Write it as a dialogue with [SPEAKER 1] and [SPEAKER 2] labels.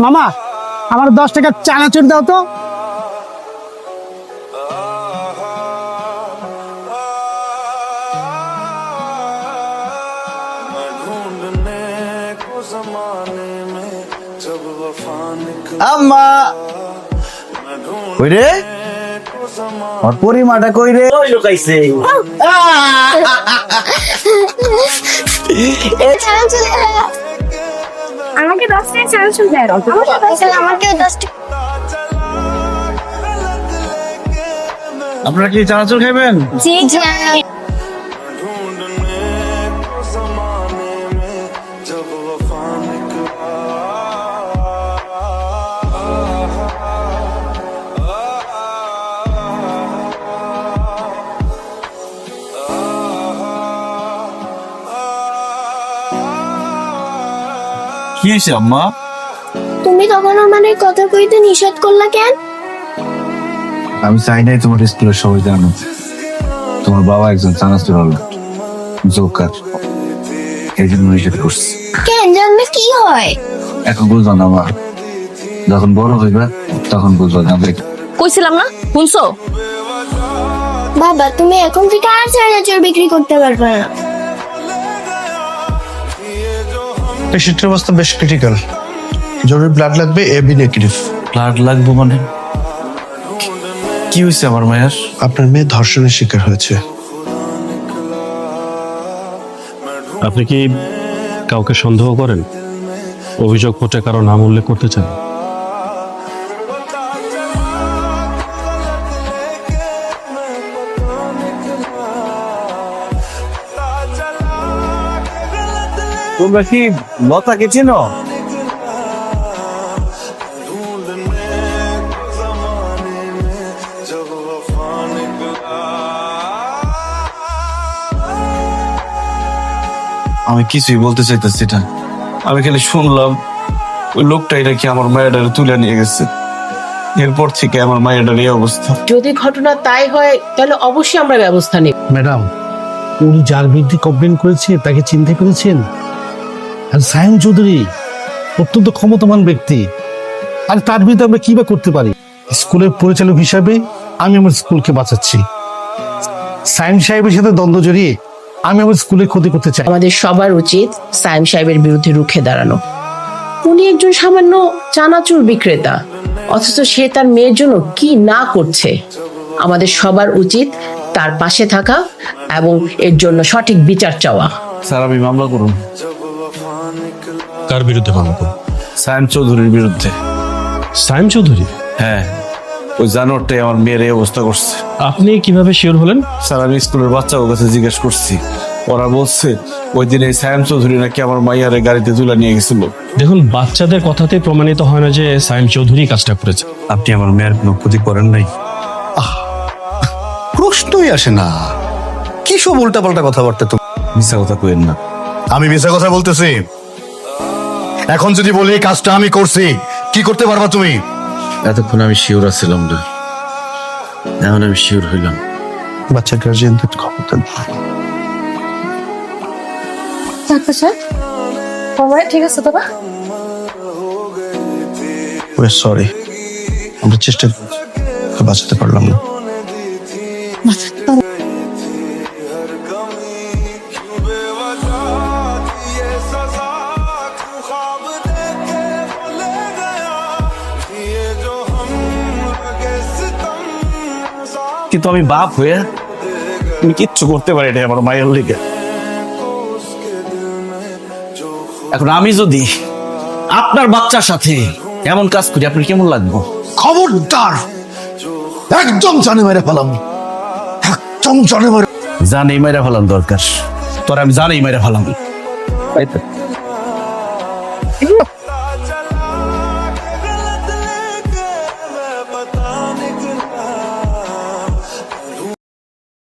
[SPEAKER 1] মামা আমার 10 টাকার চানাচুর দাও তো।
[SPEAKER 2] আম্মা কই রে? আর পরিমাটা কই রে? ওই লুকাইছে।
[SPEAKER 3] আমাকে 10 টাকা চানাচুর দেন। আমাকে 10 টাকা।
[SPEAKER 2] আপনারা কি চানাচুর খাবেন?
[SPEAKER 3] জি জি।
[SPEAKER 2] কি হয়েছে আম্মা?
[SPEAKER 3] তুমি তখন আমার কথা কইতে নিষেধ করলা কেন?
[SPEAKER 2] আমি চাই নাই তোমার স্কুলের সবাই জানো তোমার বাবা একজন চানাচুর হল জোকার, এই জন্য নিষেধ করছি।
[SPEAKER 3] কেন জানলে কি হয়?
[SPEAKER 2] এখন বুঝবা না মা, যখন বড় হইবা তখন বুঝবা জানবে।
[SPEAKER 4] কইছিলাম না, শুনছো?
[SPEAKER 3] বাবা তুমি এখন থেকে আর চানাচুর বিক্রি করতে পারবে না।
[SPEAKER 5] পেশেন্টের অবস্থা বেশ ক্রিটিক্যাল, জরুরি ব্লাড লাগবে, এবি নেগেটিভ।
[SPEAKER 2] ব্লাড লাগবো মানে? কি হয়েছে আমার মায়ের?
[SPEAKER 5] আপনার মেয়ে ধর্ষণের শিকার হয়েছে।
[SPEAKER 6] আপনি কি কাউকে সন্দেহ করেন? অভিযোগপত্রে কারো নাম উল্লেখ করতে চান?
[SPEAKER 2] তোমরা কি লতাকে চেনো? আমি কিছুই বলতে চাইতেছি না, আমি খালি শুনলাম ওই লোকটা এটা কি আমার মায়ের তুলে নিয়ে গেছে, এরপর থেকে আমার মায়ের এই অবস্থা।
[SPEAKER 7] যদি ঘটনা তাই হয় তাহলে অবশ্যই আমরা ব্যবস্থা নেব।
[SPEAKER 1] ম্যাডাম উনি যার বিরুদ্ধে কমপ্লেন করেছে তাকে চিনতে পেরেছেন? আর সায়েম চৌধুরী অত্যন্ত ক্ষমতাবান ব্যক্তি, আর তার বিরুদ্ধে আমরা কি বা করতে পারি? স্কুলের পরিচালক হিসাবে আমি আমার স্কুলকে বাঁচাচ্ছি। সায়েম সাহেবের সাথে দ্বন্দ্ব জড়িয়ে আমি আমার স্কুলের ক্ষতি করতে চাই।
[SPEAKER 7] আমাদের সবার উচিত সায়েম সাহেবের বিরুদ্ধে রুখে দাঁড়ানো। উনি একজন সামান্য চানাচুর বিক্রেতা, অথচ সে তার মেয়ের জন্য কি না করছে। আমাদের সবার উচিত তার পাশে থাকা এবং এর জন্য সঠিক বিচার চাওয়া।
[SPEAKER 2] স্যার আমি মামলা করুন।
[SPEAKER 6] কার বিরুদ্ধে মামলা করুন?
[SPEAKER 2] সায়েম চৌধুরীর বিরুদ্ধে।
[SPEAKER 6] সায়েম চৌধুরী?
[SPEAKER 2] হ্যাঁ, ওই জানোয়ারটাই আমার মেয়ের এই অবস্থা করছে।
[SPEAKER 6] আপনি কিভাবে শিওর হলেন?
[SPEAKER 2] স্যার আমি স্কুলের বাচ্চাদের কাছে জিজ্ঞেস করছি, ওরা বলছে ওই দিন এই সায়েম চৌধুরী নাকি আমার মাইয়ারে গাড়িতে তুলে নিয়ে গেছিল।
[SPEAKER 6] দেখুন, বাচ্চাদের কথাতে প্রমাণিত হয় না যে সায়েম চৌধুরী কাজটা করেছে।
[SPEAKER 2] আপনি আমার মেয়ের কোনো ক্ষতি করেন নাই?
[SPEAKER 5] প্রশ্নই আসে না, কি সব উল্টাপাল্টা কথাবার্তা। তো
[SPEAKER 2] মিথ্যা কথা কইেন না।
[SPEAKER 5] আমি মিথ্যা কথা বলতেছি? এখন যদি বলি কাজটা আমি করছি, কি করতে পারবা তুমি?
[SPEAKER 2] এতক্ষণ আমি শিওর আছিলাম না, এখন আমি শিওর হইলাম।
[SPEAKER 5] বাচ্চার গার্জিয়ানদের খবর দেন।
[SPEAKER 4] ডাক্তার স্যার, সবাই ঠিক আছে তো?
[SPEAKER 5] সরি, আমরা চেষ্টা বাঁচাতে পারলাম না।
[SPEAKER 2] কিন্তু আমি বাপ হয়ে আমি কিচ্ছু করতে পারি না আমার মায়ের লিগে। এখন আমি যদি আপনার বাচ্চার সাথে এমন কাজ করি আপনার কেমন লাগবে?
[SPEAKER 5] খবরদার, একদম জানে মেরে ফেলাম, একদম জানে মেরে।
[SPEAKER 2] জানেই মেরে ফেলান দরকার, তোর আমি জানেই মেরে ফেলাম। তাই তো?